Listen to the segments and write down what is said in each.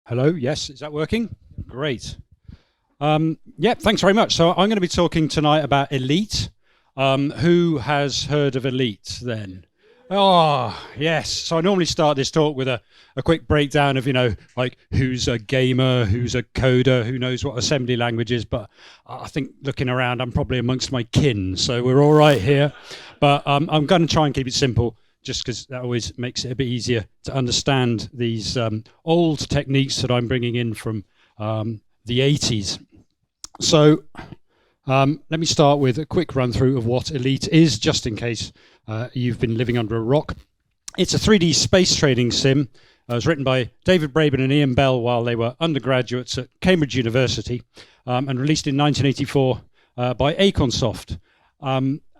Hello, yes, is that working? Great. Yeah, thanks very much. So I'm going to be talking tonight about Elite. Who has heard of Elite then? Oh, yes. So I normally start this talk with a quick breakdown of, like who's a gamer, who's a coder, who knows what assembly language is. But I think looking around, I'm probably amongst my kin, so we're all right here. But I'm going to try and keep it simple, just because that always makes it a bit easier to understand these old techniques that I'm bringing in from the 80s. So let me start with a quick run through of what Elite is, just in case you've been living under a rock. It's a 3D space trading sim. It was written by David Braben and Ian Bell while they were undergraduates at Cambridge University, and released in 1984 by Acornsoft.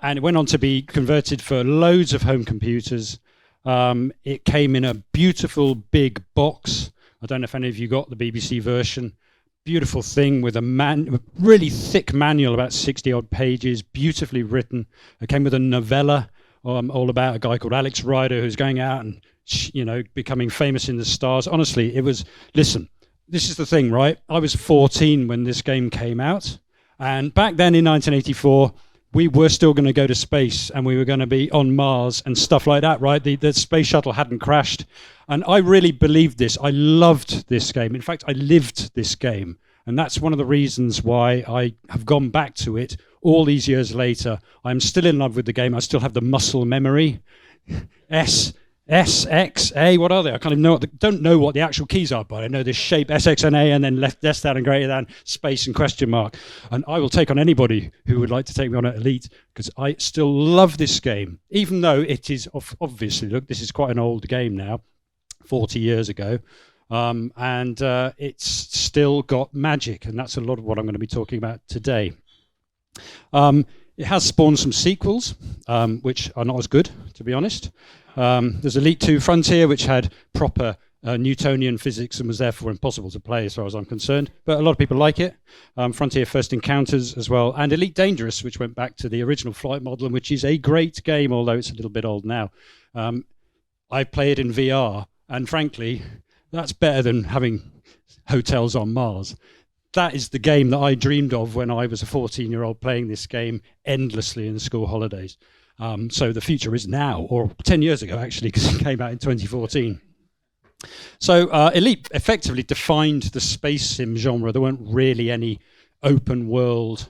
And it went on to be converted for loads of home computers. It came in a beautiful big box. I don't know if any of you got the BBC version. Beautiful thing with a really thick manual, about 60 odd pages, beautifully written. It came with a novella all about a guy called Alex Rider who's going out and becoming famous in the stars. Honestly, it was, listen, this is the thing, right? I was 14 when this game came out, and back then in 1984 we were still going to go to space and we were going to be on Mars and stuff like that, right? The space shuttle hadn't crashed. And I really believed this. I loved this game. In fact, I lived this game. And that's one of the reasons why I have gone back to it all these years later. I'm still in love with the game. I still have the muscle memory. S, X, A, what are they? I kind of don't know what the actual keys are, but I know this shape, S, X, and A, and then left, less than, and greater than, space, and question mark. And I will take on anybody who would like to take me on at Elite, because I still love this game, even though it is, obviously, look, this is quite an old game now, 40 years ago, and it's still got magic, and that's a lot of what I'm going to be talking about today. It has spawned some sequels, which are not as good, to be honest. There's Elite 2 Frontier, which had proper Newtonian physics and was therefore impossible to play as far as I'm concerned. But a lot of people like it. Frontier First Encounters as well. And Elite Dangerous, which went back to the original flight model, and which is a great game, although it's a little bit old now. I play it in VR, and frankly, that's better than having hotels on Mars. That is the game that I dreamed of when I was a 14-year-old playing this game endlessly in the school holidays. So the future is now, or 10 years ago actually, because it came out in 2014. So Elite effectively defined the space sim genre. There weren't really any open world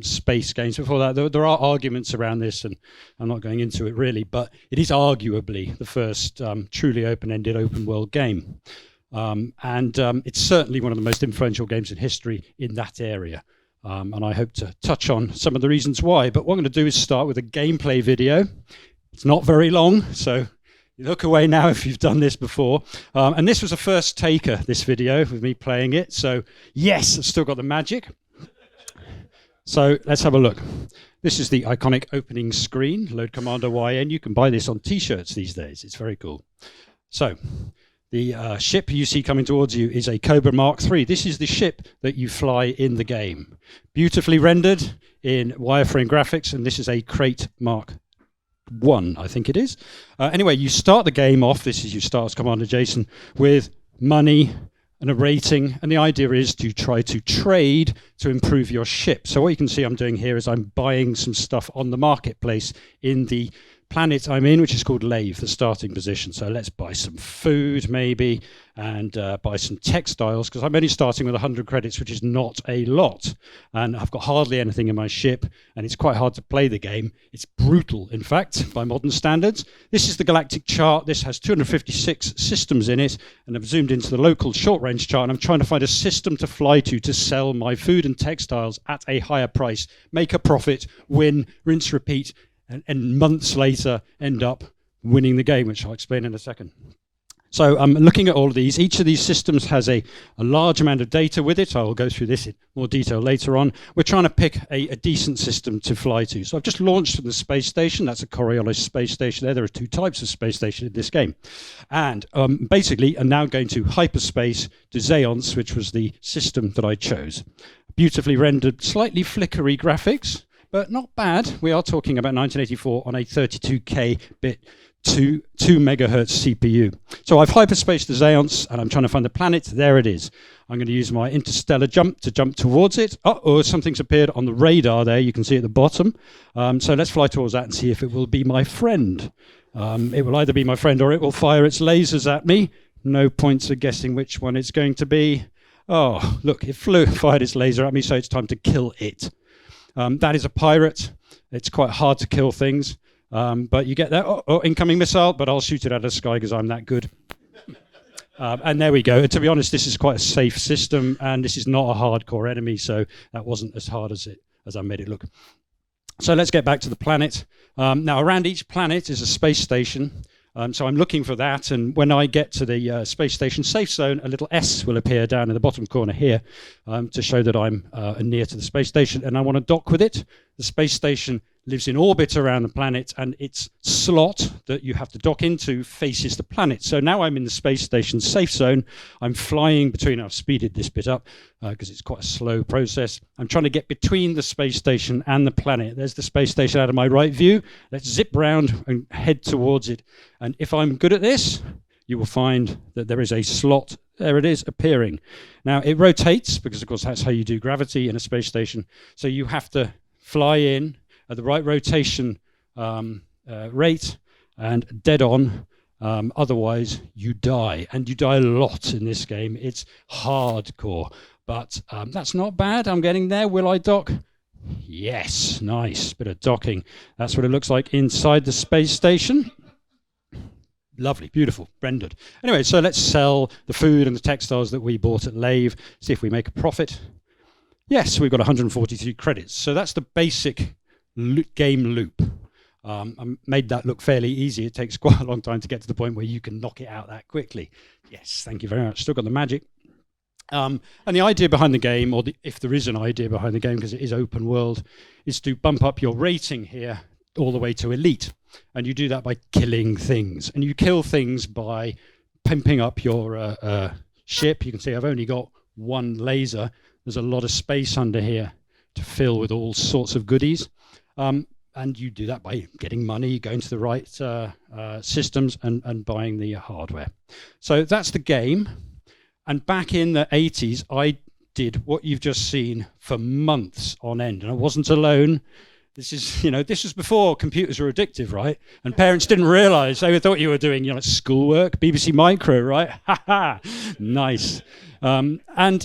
space games before that. There are arguments around this, and I'm not going into it really, but it is arguably the first truly open-ended open world game. And it's certainly one of the most influential games in history in that area. And I hope to touch on some of the reasons why. But what I'm going to do is start with a gameplay video. It's not very long, so look away now if you've done this before. And this was a first taker, this video, with me playing it. So yes, I've still got the magic. So let's have a look. This is the iconic opening screen, Load Commander YN. You can buy this on t-shirts these days. It's very cool. So the ship you see coming towards you is a Cobra Mark III. This is the ship that you fly in the game. Beautifully rendered in wireframe graphics, and this is a Crate Mark I, I think it is. Anyway, you start the game off, this is you start as Commander Jason, with money and a rating, and the idea is to try to trade to improve your ship. So what you can see I'm doing here is I'm buying some stuff on the marketplace in the planet I'm in, which is called Lave, the starting position. So let's buy some food maybe, and buy some textiles, because I'm only starting with 100 credits, which is not a lot, and I've got hardly anything in my ship, and it's quite hard to play the game. It's brutal, in fact, by modern standards. This is the galactic chart. This has 256 systems in it, and I've zoomed into the local short-range chart, and I'm trying to find a system to fly to sell my food and textiles at a higher price, make a profit, win, rinse, repeat, and months later end up winning the game, which I'll explain in a second. So I'm looking at all of these. Each of these systems has a large amount of data with it. I will go through this in more detail later on. We're trying to pick a decent system to fly to. So I've just launched from the space station. That's a Coriolis space station there. There are two types of space station in this game. And basically, I'm now going to hyperspace to Zeonce, which was the system that I chose. Beautifully rendered, slightly flickery graphics, but not bad. We are talking about 1984 on a 32K bit 2 megahertz CPU. So I've hyperspaced the Zeonce and I'm trying to find the planet. There it is. I'm going to use my interstellar jump to jump towards it. Uh-oh, something's appeared on the radar there. You can see at the bottom. So let's fly towards that and see if it will be my friend. It will either be my friend or it will fire its lasers at me. No points of guessing which one it's going to be. Oh, look, it fired its laser at me, so it's time to kill it. That is a pirate. It's quite hard to kill things. But you get that, incoming missile, but I'll shoot it out of the sky because I'm that good. And there we go. To be honest, this is quite a safe system, and this is not a hardcore enemy, so that wasn't as hard as I made it look. So let's get back to the planet. Now, around each planet is a space station. So I'm looking for that, and when I get to the space station safe zone, a little S will appear down in the bottom corner here to show that I'm near to the space station, and I want to dock with it. The space station lives in orbit around the planet, and its slot that you have to dock into faces the planet. So now I'm in the space station safe zone. I'm flying between, I've speeded this bit up because it's quite a slow process. I'm trying to get between the space station and the planet. There's the space station out of my right view. Let's zip round and head towards it. And if I'm good at this, you will find that there is a slot. There it is, appearing. Now, it rotates because, of course, that's how you do gravity in a space station. So you have to fly in at the right rotation rate and dead on. Otherwise, you die. And you die a lot in this game. It's hardcore. But that's not bad. I'm getting there. Will I dock? Yes. Nice. Bit of docking. That's what it looks like inside the space station. Lovely, beautiful, rendered. Anyway, so let's sell the food and the textiles that we bought at Lave, see if we make a profit. Yes, we've got 143 credits. So that's the basic game loop. I made that look fairly easy. It takes quite a long time to get to the point where you can knock it out that quickly. Yes, thank you very much. Still got the magic. And the idea behind the game, or if there is an idea behind the game, because it is open world, is to bump up your rating here all the way to elite. And you do that by killing things. And you kill things by pimping up your ship. You can see I've only got one laser. There's a lot of space under here to fill with all sorts of goodies. And you do that by getting money, going to the right systems and buying the hardware. So that's the game. And back in the 80s, I did what you've just seen for months on end. And I wasn't alone. This is, this was before computers were addictive, right? And parents didn't realize. They thought you were doing, schoolwork, BBC Micro, right? Ha ha, nice. And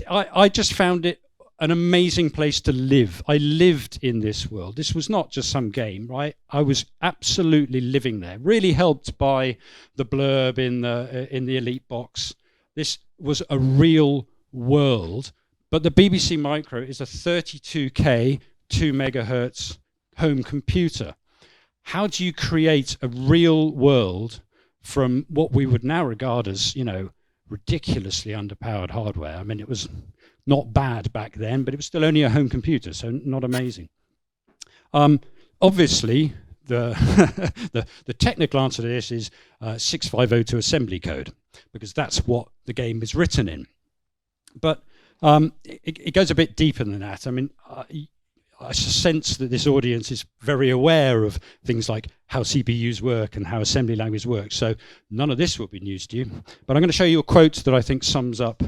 I just found it an amazing place to live. I lived in this world. This was not just some game, right? I was absolutely living there. Really helped by the blurb in the Elite box. This was a real world. But the BBC Micro is a 32K, 2 megahertz home computer. How do you create a real world from what we would now regard as, ridiculously underpowered hardware? I mean, it was not bad back then, but it was still only a home computer, so not amazing. Obviously, the technical answer to this is 6502 assembly code, because that's what the game is written in. But it goes a bit deeper than that. I mean, I sense that this audience is very aware of things like how CPUs work and how assembly language works. So none of this will be news to you. But I'm going to show you a quote that I think sums up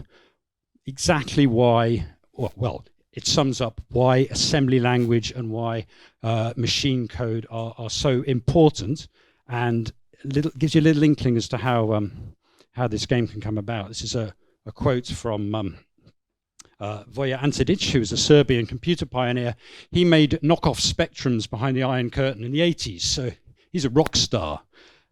exactly why, well, it sums up why assembly language and why machine code are so important, and gives you a little inkling as to how this game can come about. This is a quote from Voja Antidic, who was a Serbian computer pioneer. He made knockoff Spectrums behind the Iron Curtain in the 80s, so he's a rock star.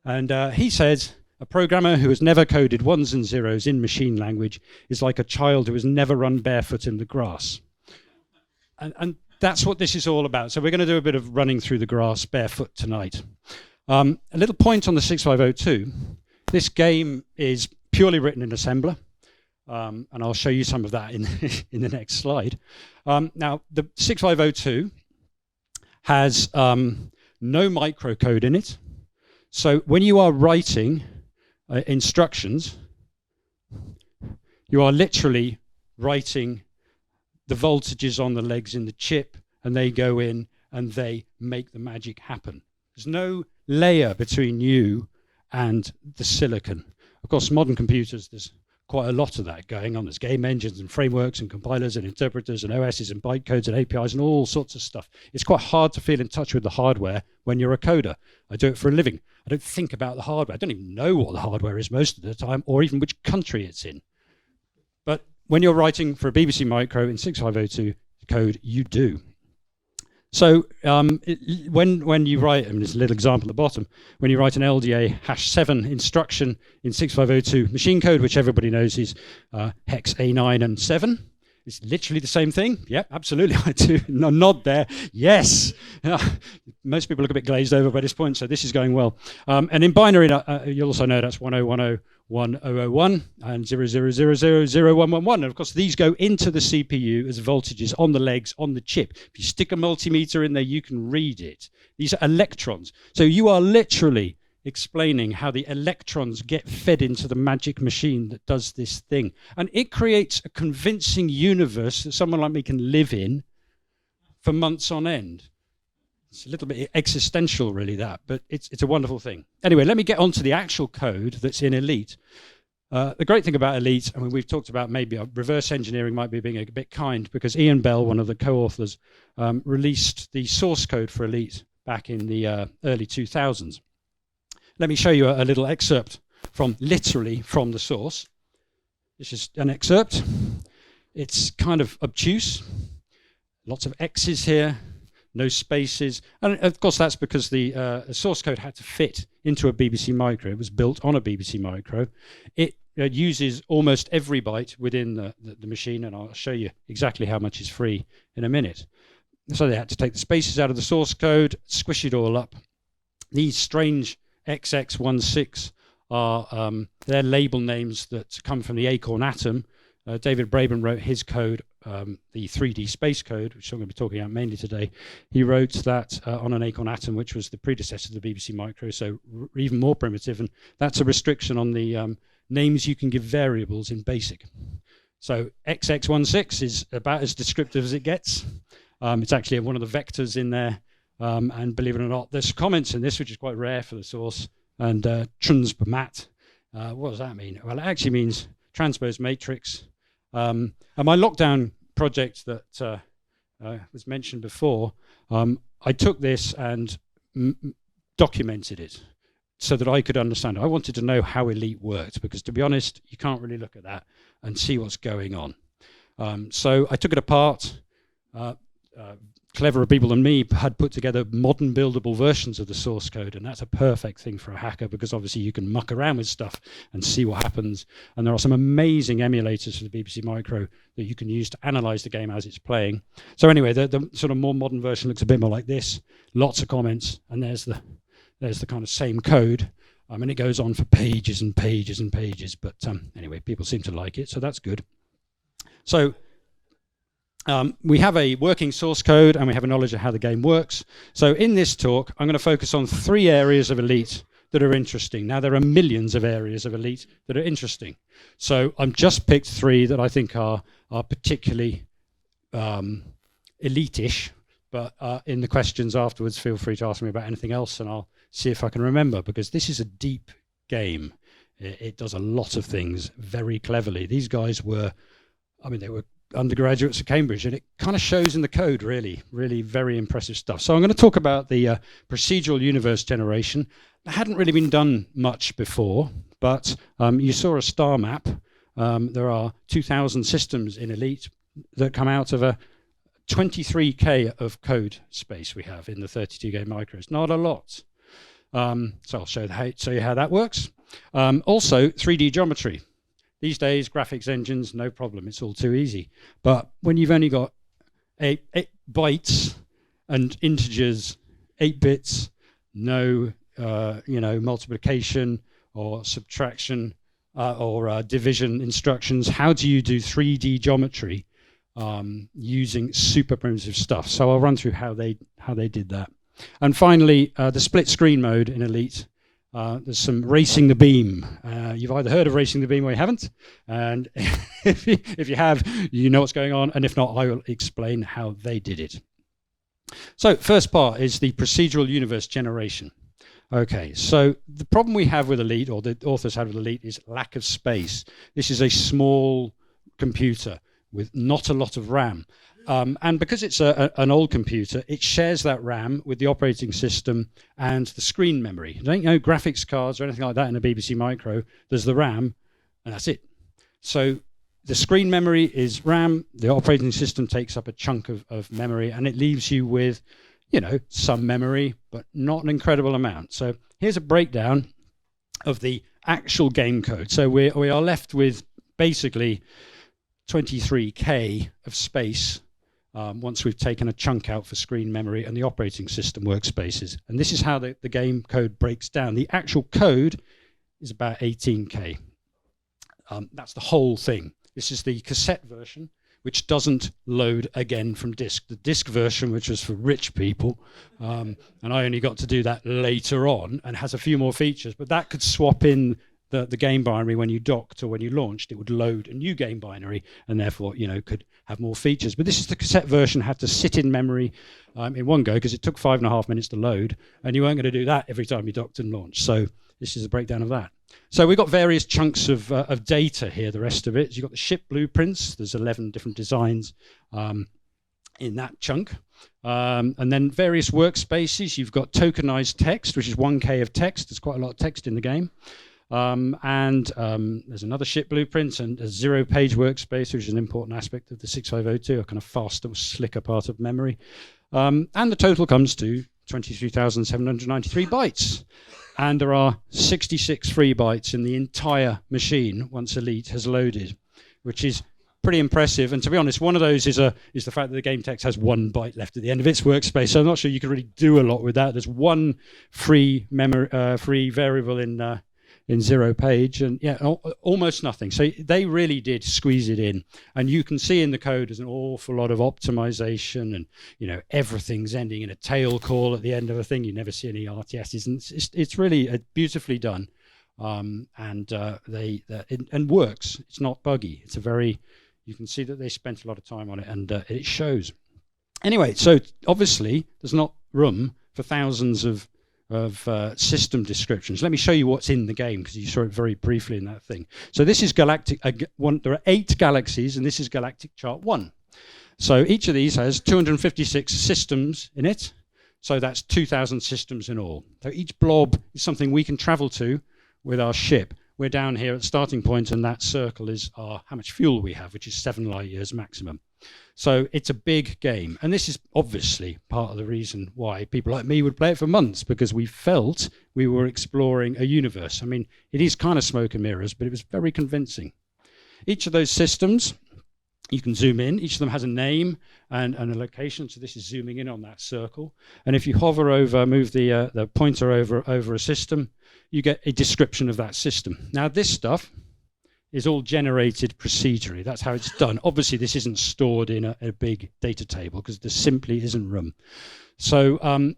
And he says, a programmer who has never coded ones and zeros in machine language is like a child who has never run barefoot in the grass. And that's what this is all about. So we're going to do a bit of running through the grass barefoot tonight. A little point on the 6502. This game is purely written in assembler. And I'll show you some of that in the next slide. Now, the 6502 has no microcode in it. So when you are writing instructions, you are literally writing the voltages on the legs in the chip, and they go in and they make the magic happen. There's no layer between you and the silicon. Of course, modern computers, there's quite a lot of that going on. There's game engines and frameworks and compilers and interpreters and OSs and bytecodes and APIs and all sorts of stuff. It's quite hard to feel in touch with the hardware when you're a coder. I do it for a living. I don't think about the hardware. I don't even know what the hardware is most of the time, or even which country it's in. But when you're writing for a BBC Micro in 6502 code, you do. So when you write, and there's a little example at the bottom, when you write an LDA #7 instruction in 6502 machine code, which everybody knows is hex A9 and 7, it's literally the same thing. Yeah, absolutely. I do nod there. Yes. Most people look a bit glazed over by this point, so this is going well. And in binary, you'll also know that's 1010. 1001 and 00000111. And of course, these go into the CPU as voltages on the legs on the chip. If you stick a multimeter in there, you can read it. These are electrons. So you are literally explaining how the electrons get fed into the magic machine that does this thing. And it creates a convincing universe that someone like me can live in for months on end. It's a little bit existential, really, that, but it's a wonderful thing. Anyway, let me get on to the actual code that's in Elite. The great thing about Elite, I mean, we've talked about maybe reverse engineering might be being a bit kind, because Ian Bell, one of the co-authors, released the source code for Elite back in the early 2000s. Let me show you a little excerpt literally from the source. This is an excerpt. It's kind of obtuse. Lots of X's here. No spaces, and of course that's because the source code had to fit into a BBC Micro. It was built on a BBC Micro. It uses almost every byte within the machine, and I'll show you exactly how much is free in a minute. So they had to take the spaces out of the source code, squish it all up. These strange XX16 are their label names that come from the Acorn atom. David Braben wrote his code, the 3D space code, which I'm going to be talking about mainly today. He wrote that on an Acorn atom, which was the predecessor to the BBC Micro, so even more primitive. And that's a restriction on the names you can give variables in BASIC. So XX16 is about as descriptive as it gets. It's actually one of the vectors in there. And believe it or not, there's comments in this, which is quite rare for the source. And transpomat, what does that mean? Well, it actually means transpose matrix. And my lockdown project that was mentioned before, I took this and documented it so that I could understand it. I wanted to know how Elite worked, because to be honest, you can't really look at that and see what's going on. So I took it apart. Cleverer people than me had put together modern buildable versions of the source code, and that's a perfect thing for a hacker, because obviously you can muck around with stuff and see what happens. And there are some amazing emulators for the BBC Micro that you can use to analyze the game as it's playing. So anyway, the sort of more modern version looks a bit more like this. Lots of comments, and there's the kind of same code. And it goes on for pages and pages and pages. But anyway, people seem to like it, so that's good. So we have a working source code, and we have a knowledge of how the game works. So in this talk, I'm going to focus on 3 areas of Elite that are interesting. Now, there are millions of areas of Elite that are interesting. So I've just picked 3 that I think are particularly Elite-ish. But in the questions afterwards, feel free to ask me about anything else, and I'll see if I can remember, because this is a deep game. It does a lot of things very cleverly. These guys were, they were undergraduates at Cambridge, and it kind of shows in the code, really very impressive stuff. So I'm going to talk about the procedural universe generation. That hadn't really been done much before, but you saw a star map. There are 2,000 systems in Elite that come out of a 23K of code space we have in the 32K micros. Not a lot. So I'll show you how that works. Also, 3D geometry. These days, graphics engines, no problem. It's all too easy. But when you've only got 8 bytes and integers, 8 bits, no multiplication or subtraction or division instructions, how do you do 3D geometry using super primitive stuff? So I'll run through how they did that. And finally, the split screen mode in Elite. There's some racing the beam. You've either heard of racing the beam or you haven't. And if you have, you know what's going on. And if not, I will explain how they did it. So first part is the procedural universe generation. Okay, so the problem we have with Elite, or the authors had with Elite, is lack of space. This is a small computer with not a lot of RAM. And because it's an old computer, it shares that RAM with the operating system and the screen memory. There ain't no graphics cards or anything like that in a BBC Micro. There's the RAM, and that's it. So the screen memory is RAM, the operating system takes up a chunk of memory, and it leaves you with, you know, some memory, but not an incredible amount. So here's a breakdown of the actual game code. So we are left with basically 23K of space once we've taken a chunk out for screen memory and the operating system workspaces. And this is how the game code breaks down. The actual code is about 18K. That's the whole thing. This is the cassette version, which doesn't load again from disk. The disk version, which was for rich people, and I only got to do that later on, and has a few more features, but that could swap in the game binary when you docked or when you launched. It would load a new game binary and therefore, you know, could have more features. But this is the cassette version, had to sit in memory in one go because it took 5.5 minutes to load, and you weren't going to do that every time you docked and launched. So this is a breakdown of that. So we've got various chunks of data here. The rest of it is you've got the ship blueprints. There's 11 different designs in that chunk. And then various workspaces. You've got tokenized text, which is 1K of text. There's quite a lot of text in the game. There's another ship blueprint and a 0-page workspace, which is an important aspect of the 6502, a kind of faster, slicker part of memory. And the total comes to 23,793 bytes. And there are 66 free bytes in the entire machine once Elite has loaded, which is pretty impressive. And to be honest, one of those is the fact that the game text has 1 byte left at the end of its workspace. So I'm not sure you can really do a lot with that. There's one free variable in 0-page, and yeah, almost nothing. So they really did squeeze it in, and you can see in the code there's an awful lot of optimization, and you know, everything's ending in a tail call at the end of a thing. You never see any RTSs, and it's really beautifully done, and works. It's not buggy. It's you can see that they spent a lot of time on it, and it shows. Anyway, so obviously there's not room for thousands of system descriptions. Let me show you what's in the game, because you saw it very briefly in that thing. So this is galactic. There are 8 galaxies, and this is galactic chart 1. So each of these has 256 systems in it. So that's 2,000 systems in all. So each blob is something we can travel to with our ship. We're down here at the starting point, and that circle is how much fuel we have, which is 7 light years maximum. So it's a big game, and this is obviously part of the reason why people like me would play it for months, because we felt we were exploring a universe. I mean, it is kind of smoke and mirrors, but it was very convincing. Each of those systems, you can zoom in. Each of them has a name and a location. So this is zooming in on that circle. And if you hover over, move the pointer over a system, you get a description of that system. Now, this stuff is all generated procedurally. That's how it's done. Obviously, this isn't stored in a big data table because there simply isn't room. So, and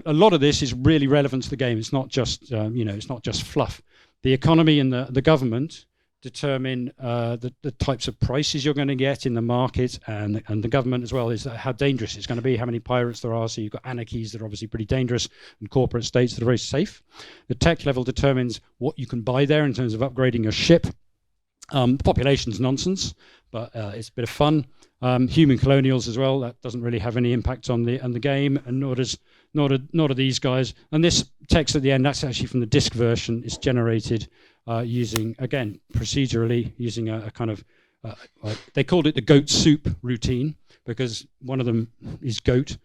a lot of this is really relevant to the game. It's not just, it's not just fluff. The economy and the government determine the types of prices you're going to get in the market, and the government as well is how dangerous it's going to be, how many pirates there are. So you've got anarchies that are obviously pretty dangerous, and corporate states that are very safe. The tech level determines what you can buy there in terms of upgrading your ship. The population's nonsense, but it's a bit of fun. Human colonials as well. That doesn't really have any impact on the game, and nor do these guys. And this text at the end, that's actually from the disk version. It's generated using, again, procedurally, using a kind of they called it the goat soup routine, because one of them is goat.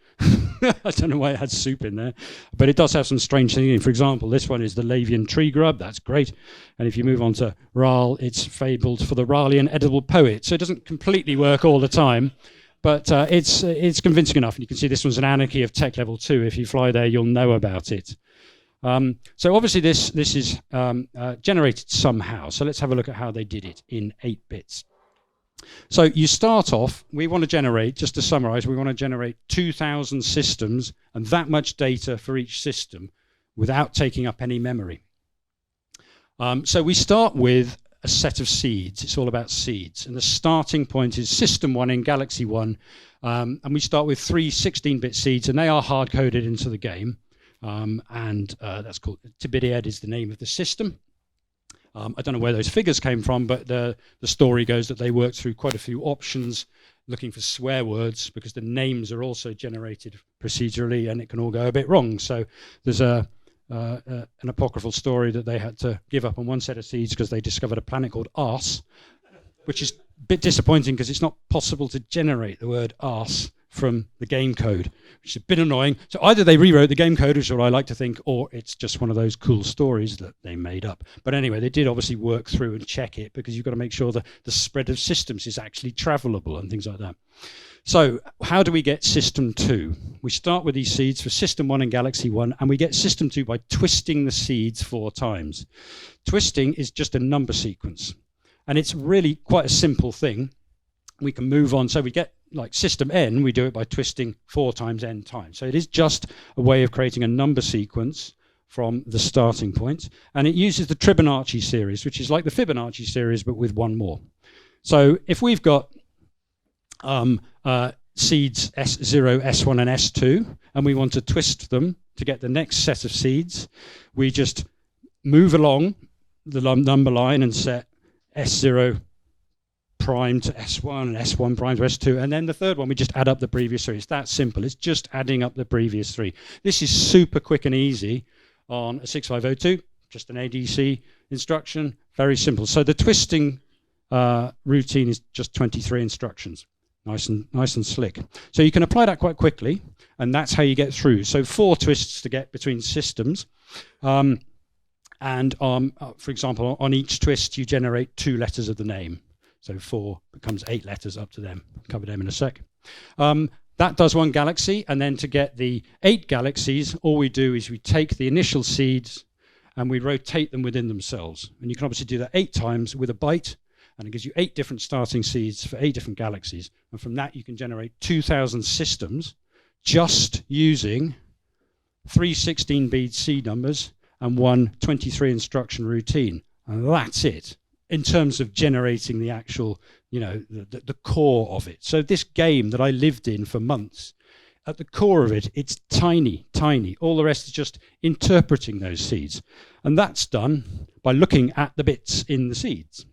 I don't know why it had soup in there, but it does have some strange things. For example, this one is the Lavian tree grub. That's great. And if you move on to Ral, it's fabled for the Ralian edible poet. So it doesn't completely work all the time, but it's convincing enough. And you can see this one's an anarchy of tech level 2. If you fly there, you'll know about it. So obviously this is generated somehow. So let's have a look at how they did it in 8 bits. So you start off, we want to generate, just to summarize, we want to generate 2,000 systems and that much data for each system without taking up any memory. So we start with a set of seeds. It's all about seeds. And the starting point is System 1 in Galaxy 1. And we start with 3 16-bit seeds, and they are hard-coded into the game. and that's called Tibidiad is the name of the system. I don't know where those figures came from, but the story goes that they worked through quite a few options looking for swear words, because the names are also generated procedurally and it can all go a bit wrong. So there's an apocryphal story that they had to give up on one set of seeds because they discovered a planet called Arse, which is a bit disappointing because it's not possible to generate the word arse from the game code, which is a bit annoying. So either they rewrote the game code, which is what I like to think, or it's just one of those cool stories that they made up. But anyway, they did obviously work through and check it, because you've got to make sure that the spread of systems is actually travelable and things like that. So how do we get system 2? We start with these seeds for system 1 and galaxy 1, and we get system 2 by twisting the seeds 4 times. Twisting is just a number sequence, and it's really quite a simple thing. We can move on. So we get like system n, we do it by twisting 4 times n times. So it is just a way of creating a number sequence from the starting point. And it uses the Fibonacci series, which is like the Fibonacci series, but with one more. So if we've got seeds S0, S1, and S2, and we want to twist them to get the next set of seeds, we just move along the number line and set S0 prime to S1 and S1 prime to S2, and then the third one we just add up the previous 3. It's that simple. It's just adding up the previous 3. This is super quick and easy on a 6502, just an ADC instruction, very simple. So the twisting routine is just 23 instructions, nice and slick. So you can apply that quite quickly, and that's how you get through. So 4 twists to get between systems, and for example, on each twist you generate 2 letters of the name. So 4 becomes 8 letters up to them. I'll cover them in a sec. That does 1 galaxy, and then to get the 8 galaxies, all we do is we take the initial seeds and we rotate them within themselves. And you can obviously do that 8 times with a byte, and it gives you 8 different starting seeds for 8 different galaxies. And from that you can generate 2,000 systems just using 3 16-bead seed numbers and 1 23 instruction routine. And that's it, in terms of generating the actual, the core of it. So this game that I lived in for months, at the core of it, it's tiny, tiny. All the rest is just interpreting those seeds. And that's done by looking at the bits in the seeds.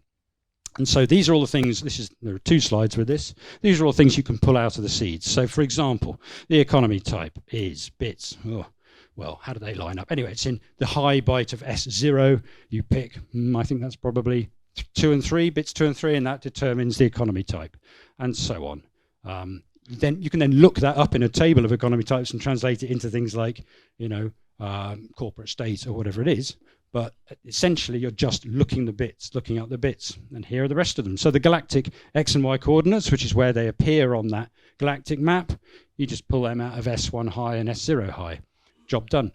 And so these are all the things, there are 2 slides with this. These are all things you can pull out of the seeds. So for example, the economy type is bits. Oh, well, how do they line up? Anyway, it's in the high byte of S0. You pick, I think that's probably 2 and 3, bits 2 and 3, and that determines the economy type, and so on. Then you can then look that up in a table of economy types and translate it into things like, corporate state or whatever it is. But essentially, you're just looking up the bits, and here are the rest of them. So the galactic X and Y coordinates, which is where they appear on that galactic map, you just pull them out of S1 high and S0 high. Job done.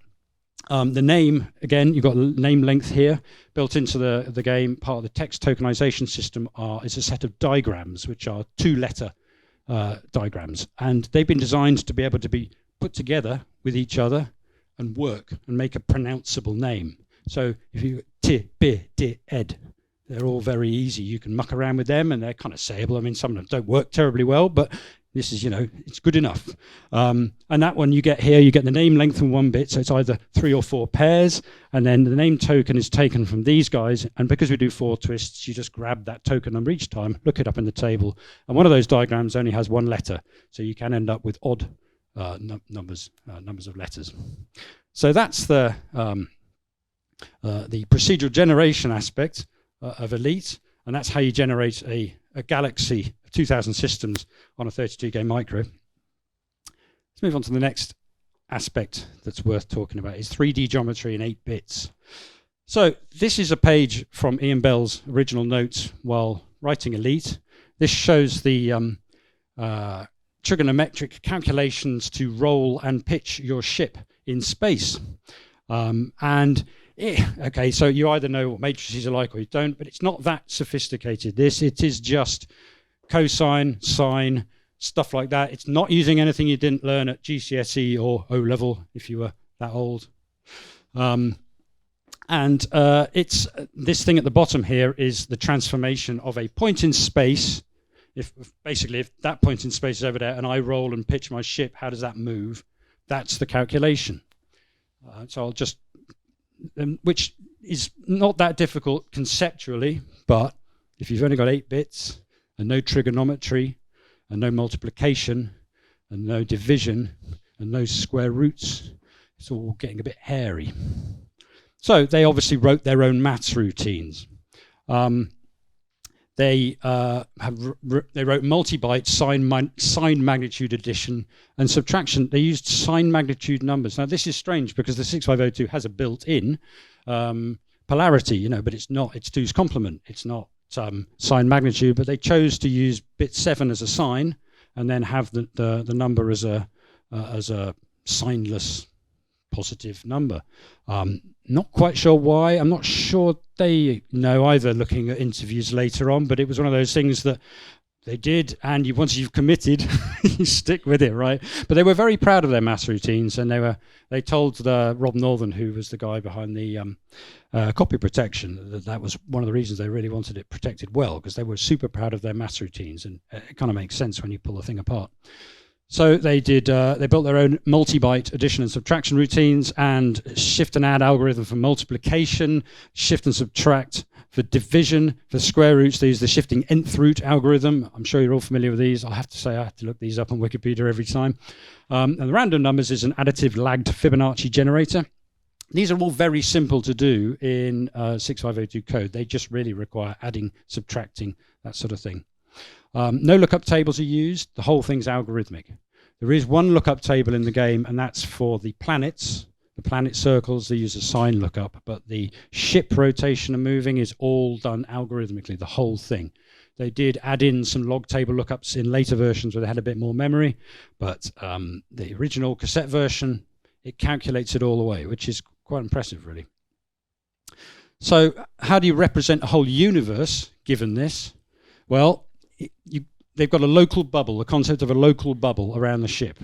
The name, again, you've got name length here. Built into the game, part of the text tokenization system is a set of diagrams, which are 2-letter diagrams. And they've been designed to be able to be put together with each other and work and make a pronounceable name. So if you T-B-D-Ed, they're all very easy. You can muck around with them, and they're kind of sayable. I mean, some of them don't work terribly well, but this is, it's good enough. And that one you get here, you get the name length in 1 bit, so it's either 3 or 4 pairs, and then the name token is taken from these guys, and because we do 4 twists, you just grab that token number each time, look it up in the table, and one of those diagrams only has 1 letter, so you can end up with odd numbers of letters. So that's the procedural generation aspect of Elite, and that's how you generate a galaxy of 2,000 systems on a 32-game micro. Let's move on to the next aspect that's worth talking about, is 3D geometry in 8 bits. So this is a page from Ian Bell's original notes while writing Elite. This shows the trigonometric calculations to roll and pitch your ship in space. Okay, so you either know what matrices are like or you don't, but it's not that sophisticated. It is just cosine, sine, stuff like that. It's not using anything you didn't learn at GCSE or O level if you were that old. It's this thing at the bottom here is the transformation of a point in space. If that point in space is over there and I roll and pitch my ship, how does that move? That's the calculation. So I'll just, which is not that difficult conceptually, but if you've only got 8 bits and no trigonometry and no multiplication and no division and no square roots, it's all getting a bit hairy. So they obviously wrote their own maths routines. They wrote multi-byte sign magnitude addition and subtraction. They used sign magnitude numbers. Now this is strange because the 6502 has a built-in polarity, but it's not. It's 2's complement. It's not sign magnitude. But they chose to use bit 7 as a sign and then have the number as a signless positive number. Not quite sure why. I'm not sure they know either, looking at interviews later on, but it was one of those things that they did, and once you've committed, you stick with it, right? But they were very proud of their maths routines, and they told Rob Northern, who was the guy behind the copy protection, that was one of the reasons they really wanted it protected well, because they were super proud of their maths routines, and it kind of makes sense when you pull the thing apart. So they built their own multi-byte addition and subtraction routines, and shift and add algorithm for multiplication, shift and subtract for division. For square roots, they use the shifting nth root algorithm. I'm sure you're all familiar with these. I have to say I have to look these up on Wikipedia every time. And the random numbers is an additive lagged Fibonacci generator. These are all very simple to do in 6502 code. They just really require adding, subtracting, that sort of thing. No lookup tables are used. The whole thing's algorithmic. There is one lookup table in the game, and that's for the planets. The planet circles, they use a sign lookup, but the ship rotation and moving is all done algorithmically, the whole thing. They did add in some log table lookups in later versions where they had a bit more memory, but the original cassette version, it calculates it all the way, which is quite impressive, really. So how do you represent a whole universe given this? Well, they've got a local bubble, the concept of a local bubble around the ship.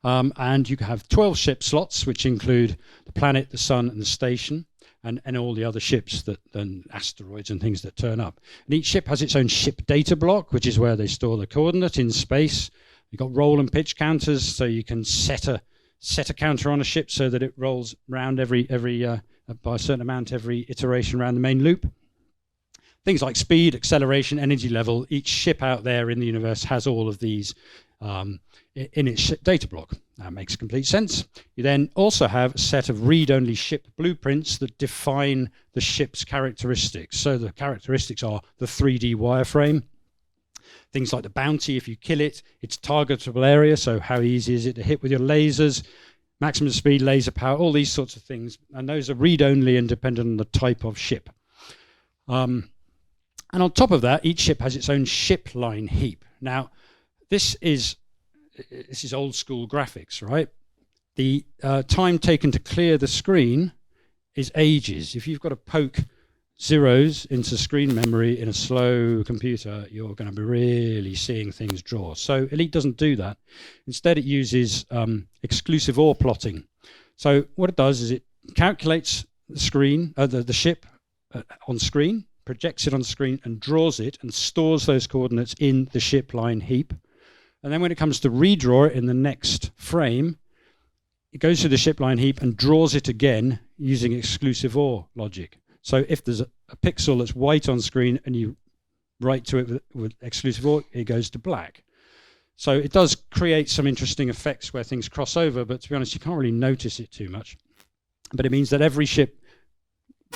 And you can have 12 ship slots, which include the planet, the sun, and the station, and all the other ships and asteroids and things that turn up. And each ship has its own ship data block, which is where they store the coordinate in space. You've got roll and pitch counters, so you can set a counter on a ship so that it rolls round every by a certain amount every iteration around the main loop. Things like speed, acceleration, energy level. Each ship out there in the universe has all of these in its ship data block. That makes complete sense. You then also have a set of read-only ship blueprints that define the ship's characteristics. So the characteristics are the 3D wireframe. Things like the bounty, if you kill it, its targetable area, so how easy is it to hit with your lasers, maximum speed, laser power, all these sorts of things. And those are read-only and dependent on the type of ship. And on top of that, each ship has its own ship line heap. Now, this is old school graphics, right? The time taken to clear the screen is ages. If you've got to poke zeros into screen memory in a slow computer, you're going to be really seeing things draw. So Elite doesn't do that. Instead, it uses exclusive OR plotting. So what it does is it calculates the screen, the ship on screen, projects it on screen and draws it and stores those coordinates in the ship line heap. And then when it comes to redraw it in the next frame, it goes to the ship line heap and draws it again using exclusive OR logic. So if there's a pixel that's white on screen and you write to it with exclusive OR, it goes to black. So it does create some interesting effects where things cross over, but to be honest, you can't really notice it too much. But it means that every ship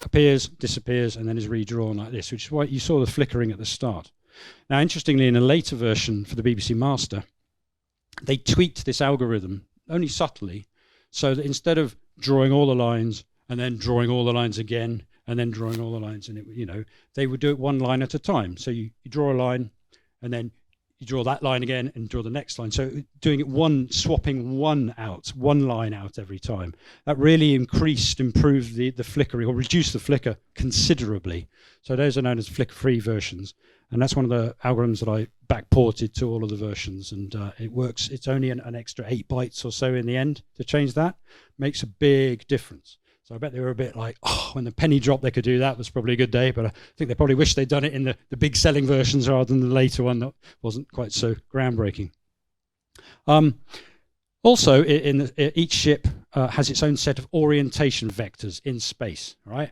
appears, disappears, and then is redrawn like this, which is why you saw the flickering at the start. Now, interestingly, in a later version for the BBC Master, they tweaked this algorithm, only subtly, so that instead of drawing all the lines and then drawing all the lines again and then drawing all the lines, and they would do it one line at a time. So you draw a line and then you draw that line again and draw the next line. So doing it swapping one line out every time. That really improved the flickering, or reduced the flicker considerably. So those are known as flicker-free versions. And that's one of the algorithms that I backported to all of the versions. And it works. It's only an extra 8 bytes or so in the end to change that. Makes a big difference. So I bet they were a bit like, when the penny dropped they could do that was probably a good day, but I think they probably wish they'd done it in the big selling versions rather than the later one that wasn't quite so groundbreaking. Also, each ship has its own set of orientation vectors in space, right?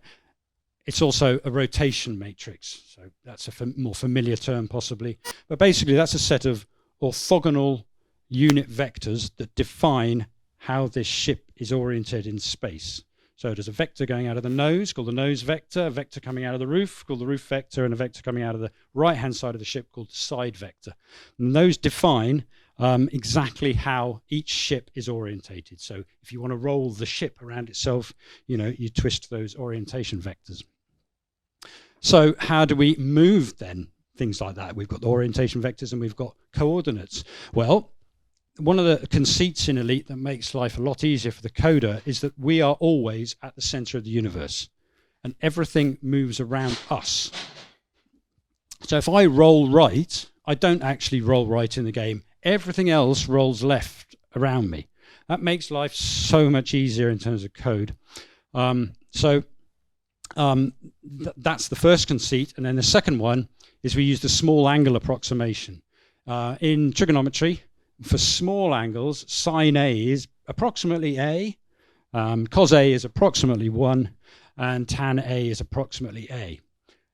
It's also a rotation matrix, so that's a more familiar term possibly. But basically, that's a set of orthogonal unit vectors that define how this ship is oriented in space. So there's a vector going out of the nose called the nose vector, a vector coming out of the roof called the roof vector, and a vector coming out of the right-hand side of the ship called the side vector. And those define exactly how each ship is orientated. So if you want to roll the ship around itself, you twist those orientation vectors. So how do we move then things like that? We've got the orientation vectors and we've got coordinates. Well, one of the conceits in Elite that makes life a lot easier for the coder is that we are always at the center of the universe and everything moves around us. So if I roll right, I don't actually roll right in the game. Everything else rolls left around me. That makes life so much easier in terms of code. That's the first conceit. And then the second one is we use the small angle approximation. In trigonometry, for small angles, sine A is approximately A, cos A is approximately 1, and tan A is approximately A.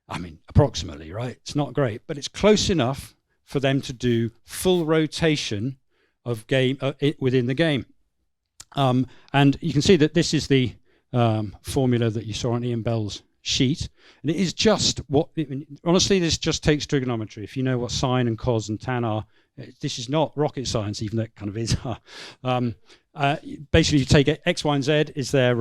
I mean, approximately, right? It's not great, but it's close enough for them to do full rotation of game within the game. And you can see that this is the formula that you saw on Ian Bell's sheet. And it is just honestly, this just takes trigonometry. If you know what sine and cos and tan are, this is not rocket science, even though it kind of is. Basically, you take X, Y, and Z is their,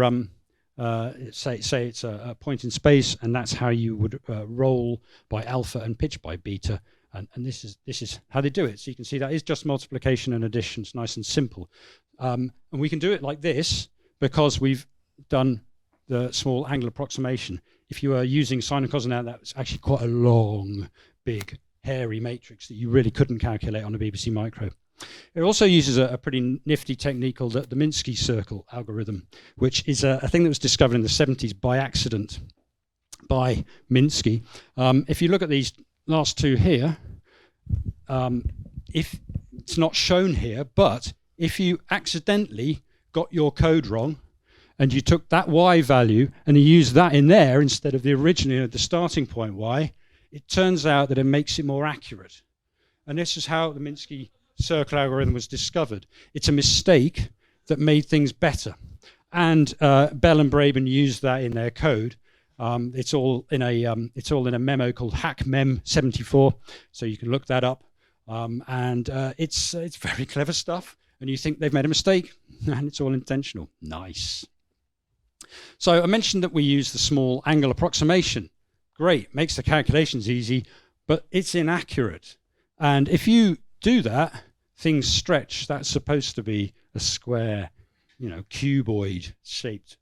say it's a point in space, and that's how you would roll by alpha and pitch by beta. And this is how they do it. So you can see that is just multiplication and addition. It's nice and simple. And we can do it like this because we've done the small angle approximation. If you are using sine and cos and tan, that's actually quite a long, big, hairy matrix that you really couldn't calculate on a BBC Micro. It also uses a pretty nifty technique called the Minsky circle algorithm, which is a thing that was discovered in the 70s by accident by Minsky. If you look at these last two here, if it's not shown here, but if you accidentally got your code wrong and you took that y value and you used that in there instead of the original, the starting point y, it turns out that it makes it more accurate. And this is how the Minsky circle algorithm was discovered. It's a mistake that made things better. And Bell and Braben used that in their code. It's all in a memo called HackMem74, so you can look that up. It's very clever stuff. And you think they've made a mistake, and it's all intentional. Nice. So I mentioned that we use the small angle approximation. Great, makes the calculations easy, but it's inaccurate. And if you do that, things stretch. That's supposed to be a square, cuboid shaped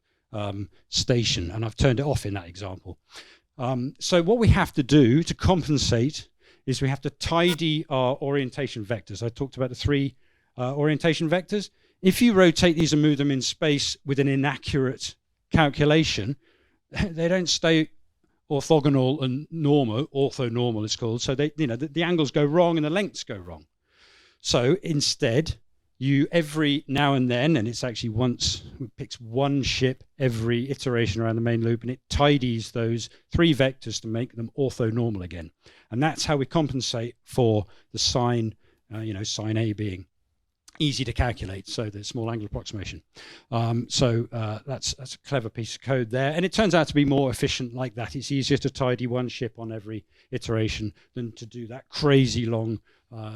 station, and I've turned it off in that example. So what we have to do to compensate is we have to tidy our orientation vectors. I talked about the three orientation vectors. If you rotate these and move them in space with an inaccurate calculation, they don't stay orthogonal and normal. Orthonormal it's called. So the angles go wrong and the lengths go wrong. So instead, you every now and then, and it's actually it picks one ship every iteration around the main loop, and it tidies those three vectors to make them orthonormal again. And that's how we compensate for the sine, sine A being easy to calculate, so the small angle approximation. That's a clever piece of code there, and it turns out to be more efficient like that. It's easier to tidy one ship on every iteration than to do that crazy long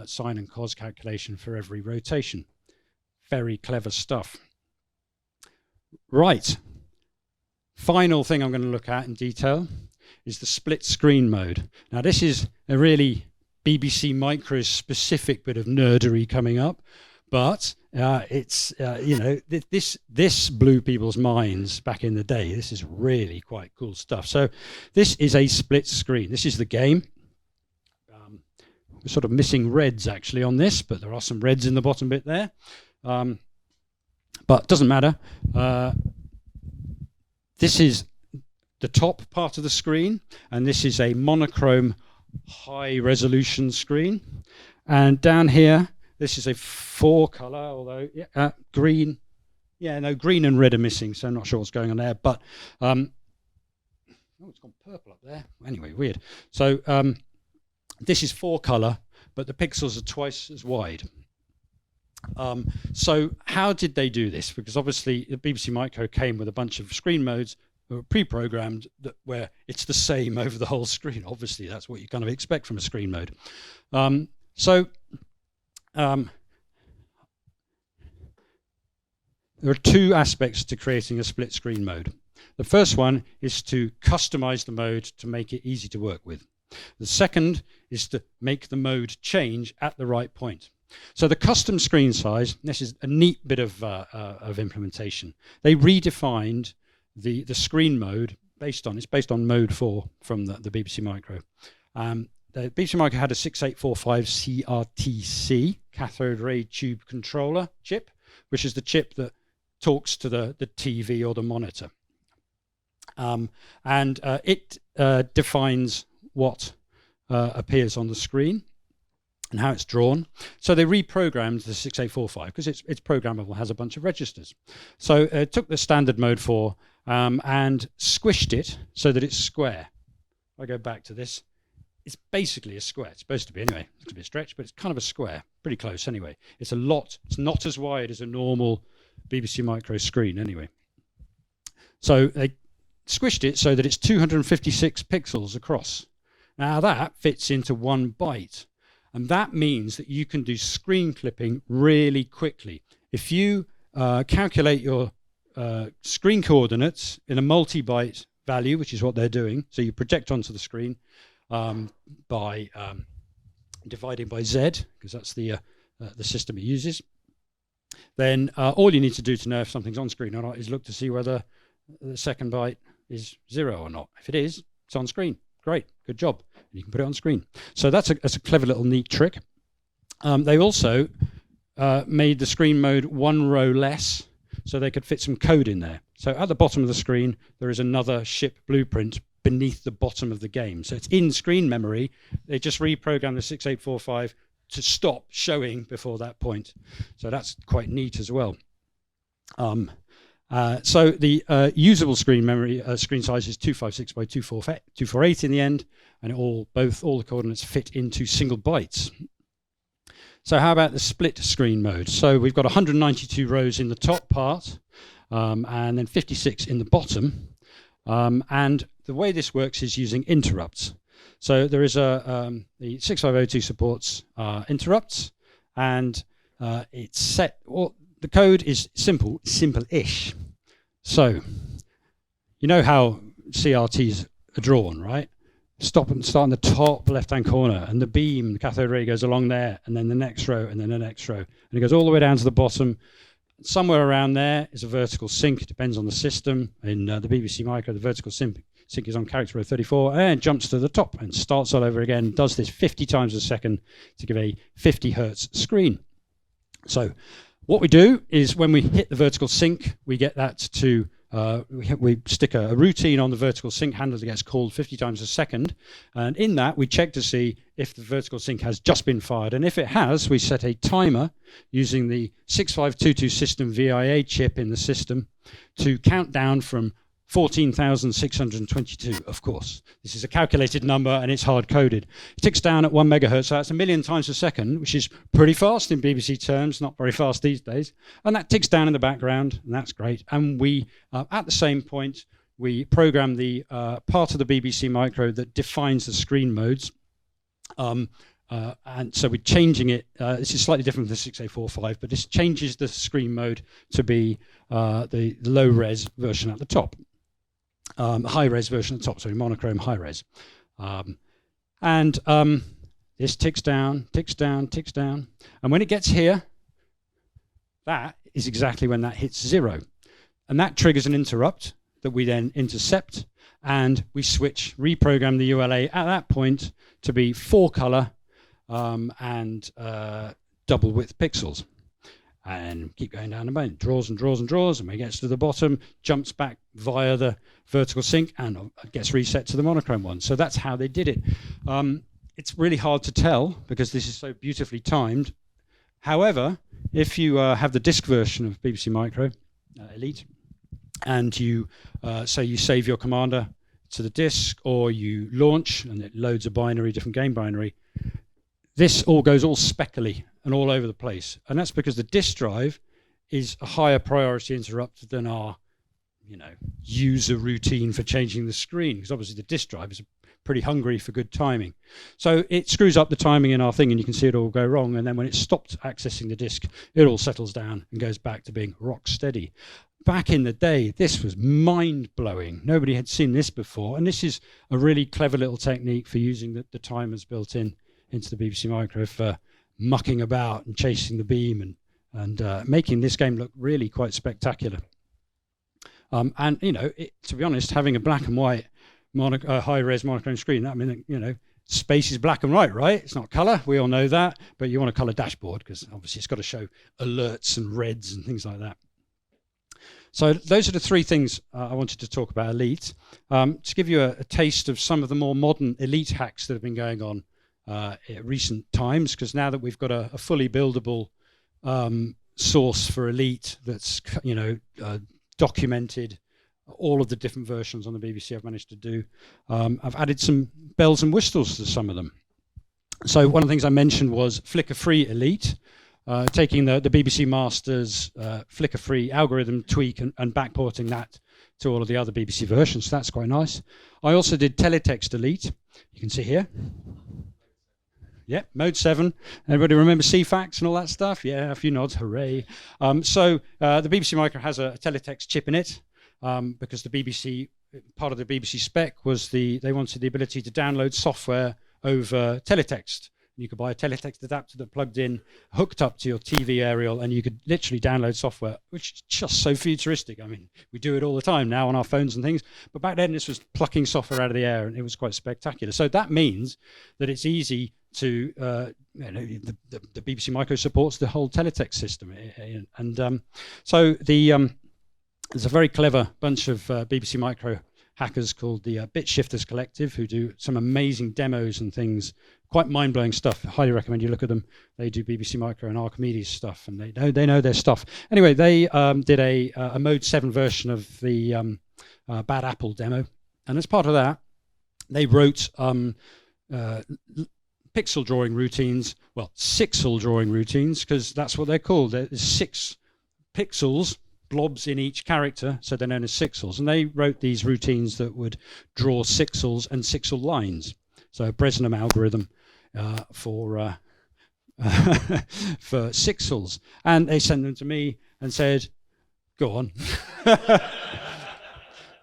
sine and cos calculation for every rotation. Very clever stuff. Right. Final thing I'm going to look at in detail is the split screen mode. Now this is a really BBC Micro specific bit of nerdery coming up, but this blew people's minds back in the day. This is really quite cool stuff. So this is a split screen. This is the game. We're sort of missing reds actually on this, but there are some reds in the bottom bit there. But doesn't matter. This is the top part of the screen, and this is a monochrome high resolution screen. And down here, This is a 4-color, although green. Yeah, no, green and red are missing, so I'm not sure what's going on there. But oh, it's gone purple up there. Anyway, weird. So this is 4-color, but the pixels are twice as wide. So how did they do this? Because obviously the BBC Micro came with a bunch of screen modes that were pre-programmed where it's the same over the whole screen. Obviously, that's what you kind of expect from a screen mode. There are 2 aspects to creating a split screen mode. The first one is to customize the mode to make it easy to work with. The second is to make the mode change at the right point. So the custom screen size, this is a neat bit of implementation. They redefined the screen mode based on mode 4 from the BBC Micro. The BBC Micro had a 6845 CRTC, cathode ray tube controller chip, which is the chip that talks to the TV or the monitor. It defines what appears on the screen and how it's drawn. So they reprogrammed the 6845 because it's programmable, has a bunch of registers. So it took the standard mode 4 and squished it so that it's square. If I go back to this, it's basically a square. It's supposed to be anyway. It's a bit stretched, but it's kind of a square. Pretty close anyway. It's not as wide as a normal BBC Micro screen anyway. So they squished it so that it's 256 pixels across. Now that fits into 1 byte. And that means that you can do screen clipping really quickly. If you calculate your screen coordinates in a multi-byte value, which is what they're doing, so you project onto the screen by dividing by Z, because that's the system it uses, then all you need to do to know if something's on screen or not is look to see whether the second byte is 0 or not. If it is, it's on screen. Great, good job. And you can put it on screen. So that's a clever little neat trick. They also made the screen mode 1 row less so they could fit some code in there. So at the bottom of the screen, there is another ship blueprint beneath the bottom of the game. So it's in screen memory. They just reprogrammed the 6845 to stop showing before that point. So that's quite neat as well. So the usable screen memory screen size is 256 by 248 in the end, and all the coordinates fit into single bytes. So how about the split screen mode? So we've got 192 rows in the top part, and then 56 in the bottom. And the way this works is using interrupts. So there is the 6502 supports interrupts, and it's set. The code is simple-ish. So you know how CRTs are drawn, right? Start on the top left-hand corner, and the beam, the cathode ray, goes along there, and then the next row, and then the next row, and it goes all the way down to the bottom. Somewhere around there is a vertical sync. It depends on the system. In the BBC Micro, the vertical sync is on character row 34, and jumps to the top and starts all over again. Does this 50 times a second to give a 50 hertz screen. So what we do is when we hit the vertical sync, we get that to we stick a routine on the vertical sync handle that gets called 50 times a second, and in that we check to see if the vertical sync has just been fired, and if it has, we set a timer using the 6522 system VIA chip in the system to count down from 14,622, of course. This is a calculated number and it's hard-coded. It ticks down at 1 megahertz, so that's 1 million times a second, which is pretty fast in BBC terms, not very fast these days. And that ticks down in the background, and that's great. And we, at the same point, we program the part of the BBC Micro that defines the screen modes. And so we're changing it. This is slightly different than the 6845, but this changes the screen mode to be the low-res version at the top. High-res version at the top, sorry, monochrome high-res. This ticks down, ticks down, ticks down. And when it gets here, that is exactly when that hits 0. And that triggers an interrupt that we then intercept, and we reprogram the ULA at that point to be 4-color and double width pixels. And keep going down the bone, draws and draws and draws, and when it gets to the bottom, jumps back via the vertical sync and gets reset to the monochrome one. So that's how they did it. It's really hard to tell because this is so beautifully timed However, if you have the disk version of BBC Micro Elite, and you say you save your commander to the disk, or you launch and it loads a binary, different game binary, this all goes all speckly and all over the place. And that's because the disk drive is a higher priority interrupt than our user routine for changing the screen, because obviously the disk drive is pretty hungry for good timing. So it screws up the timing in our thing, and you can see it all go wrong. And then when it stopped accessing the disk, it all settles down and goes back to being rock steady. Back in the day, this was mind-blowing. Nobody had seen this before. And this is a really clever little technique for using the timers built into the BBC Micro for mucking about and chasing the beam and making this game look really quite spectacular. And to be honest, having a black and white high-res monochrome screen, I mean, space is black and white, right? It's not color. We all know that. But you want a color dashboard because obviously it's got to show alerts and reds and things like that. So those are the three things I wanted to talk about Elite. To give you a taste of some of the more modern Elite hacks that have been going on at recent times, because now that we've got a fully buildable source for Elite that's documented all of the different versions on the BBC I've managed to do, I've added some bells and whistles to some of them. So one of the things I mentioned was flicker-free Elite. Taking the BBC Masters flicker-free algorithm tweak and backporting that to all of the other BBC versions. So that's quite nice. I also did teletext Elite. You can see here. Yeah, mode 7. Everybody remember CFAX and all that stuff? Yeah, a few nods, hooray. So the BBC Micro has a teletext chip in it because the BBC, part of the BBC spec was they wanted the ability to download software over teletext. You could buy a teletext adapter that plugged in, hooked up to your TV aerial, and you could literally download software, which is just so futuristic. I mean, we do it all the time now on our phones and things, but back then this was plucking software out of the air, and it was quite spectacular. So that means that it's easy to, the BBC Micro supports the whole teletext system. And so there's a very clever bunch of BBC Micro hackers called the Bit Shifters Collective, who do some amazing demos and things, quite mind-blowing stuff. I highly recommend you look at them. They do BBC Micro and Archimedes stuff, and they know their stuff. Anyway, they did a Mode 7 version of the Bad Apple demo, and as part of that, they wrote pixel drawing routines, well, sixel drawing routines, because that's what they're called. There's 6 pixels, blobs in each character, so they're known as sixels. And they wrote these routines that would draw sixels and sixel lines. So a Bresenham algorithm for sixels. And they sent them to me and said, go on.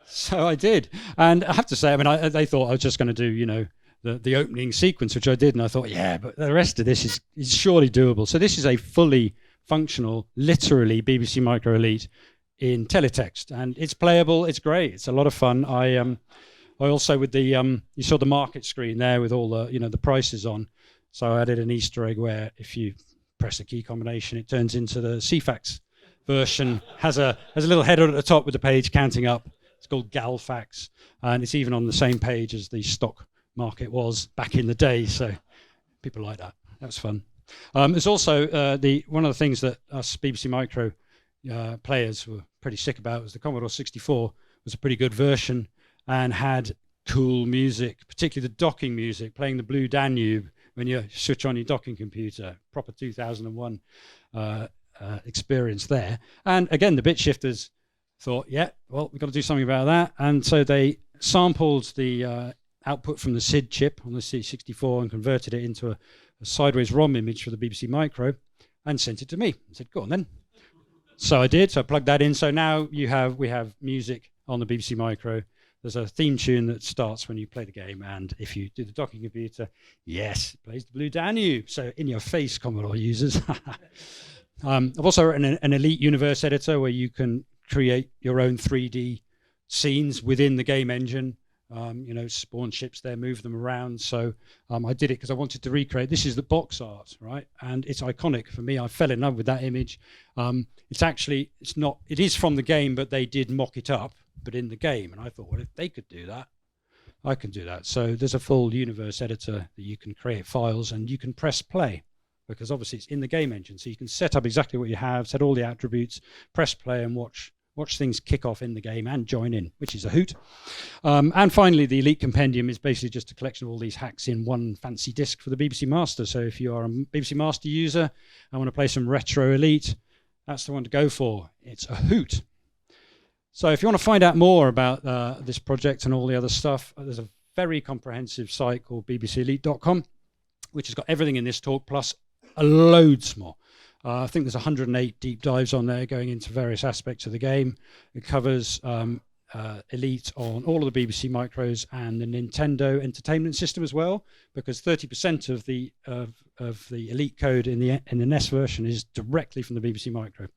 So I did. And I have to say, I mean, they thought I was just going to do, the opening sequence, which I did. And I thought, yeah, but the rest of this is surely doable. So this is a fully functional, literally BBC Micro Elite in teletext, and it's playable. It's great. It's a lot of fun. I also with the you saw the market screen there with all the the prices on. So I added an Easter egg where if you press a key combination, it turns into the CFAX version. Has a little header at the top with the page counting up. It's called Galfax, and it's even on the same page as the stock market was back in the day. So people like that. That was fun. There's also one of the things that us BBC Micro players were pretty sick about was the Commodore 64 was a pretty good version and had cool music, particularly the docking music, playing the Blue Danube when you switch on your docking computer, proper 2001 experience there. And again, the bit shifters thought, yeah, well, we've got to do something about that. And so they sampled the output from the SID chip on the C64 and converted it into a sideways ROM image for the BBC Micro and sent it to me. I said, go on then. So I did. So I plugged that in. So now we have music on the BBC Micro. There's a theme tune that starts when you play the game, and if you do the docking computer, yes, it plays the Blue Danube. So in your face, Commodore users. I've also written an Elite Universe editor where you can create your own 3D scenes within the game engine. Spawn ships there, move them around. So I did it because I wanted to recreate. This is the box art, right? And it's iconic for me. I fell in love with that image. It is from the game, but they did mock it up, but in the game. And I thought, well, if they could do that, I can do that. So there's a full universe editor that you can create files and you can press play. because obviously it's in the game engine. So you can set up exactly what you have, set all the attributes, press play and watch things kick off in the game and join in, which is a hoot. And finally, the Elite Compendium is basically just a collection of all these hacks in one fancy disc for the BBC Master. So if you are a BBC Master user and want to play some retro Elite, that's the one to go for. It's a hoot. So if you want to find out more about this project and all the other stuff, there's a very comprehensive site called bbcelite.com, which has got everything in this talk, plus loads more. I think there's 108 deep dives on there going into various aspects of the game. It covers Elite on all of the BBC micros and the Nintendo Entertainment System as well, because 30% of the Elite code in the NES version is directly from the BBC micro.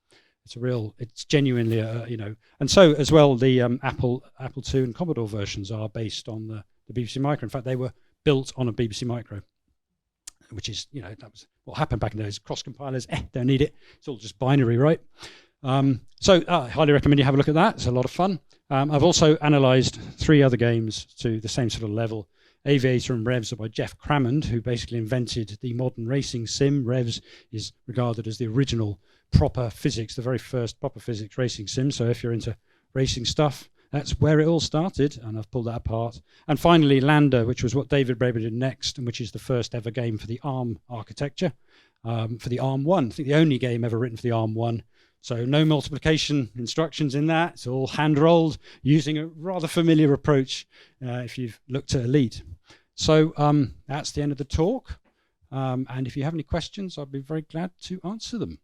It's genuinely and so as well the Apple II and Commodore versions are based on the BBC micro. In fact, they were built on a BBC micro, which is, that was what happened back in those cross compilers. Don't need it. It's all just binary, right? So I highly recommend you have a look at that. It's a lot of fun. I've also analysed 3 other games to the same sort of level. Aviator and Revs are by Jeff Crammond, who basically invented the modern racing sim. Revs is regarded as the original proper physics, the very first proper physics racing sim. So if you're into racing stuff, that's where it all started, and I've pulled that apart. And finally, Lander, which was what David Braben did next, and which is the first ever game for the ARM architecture, for the ARM 1. I think the only game ever written for the ARM 1. So no multiplication instructions in that. It's all hand-rolled, using a rather familiar approach if you've looked at Elite. So that's the end of the talk. And if you have any questions, I'd be very glad to answer them.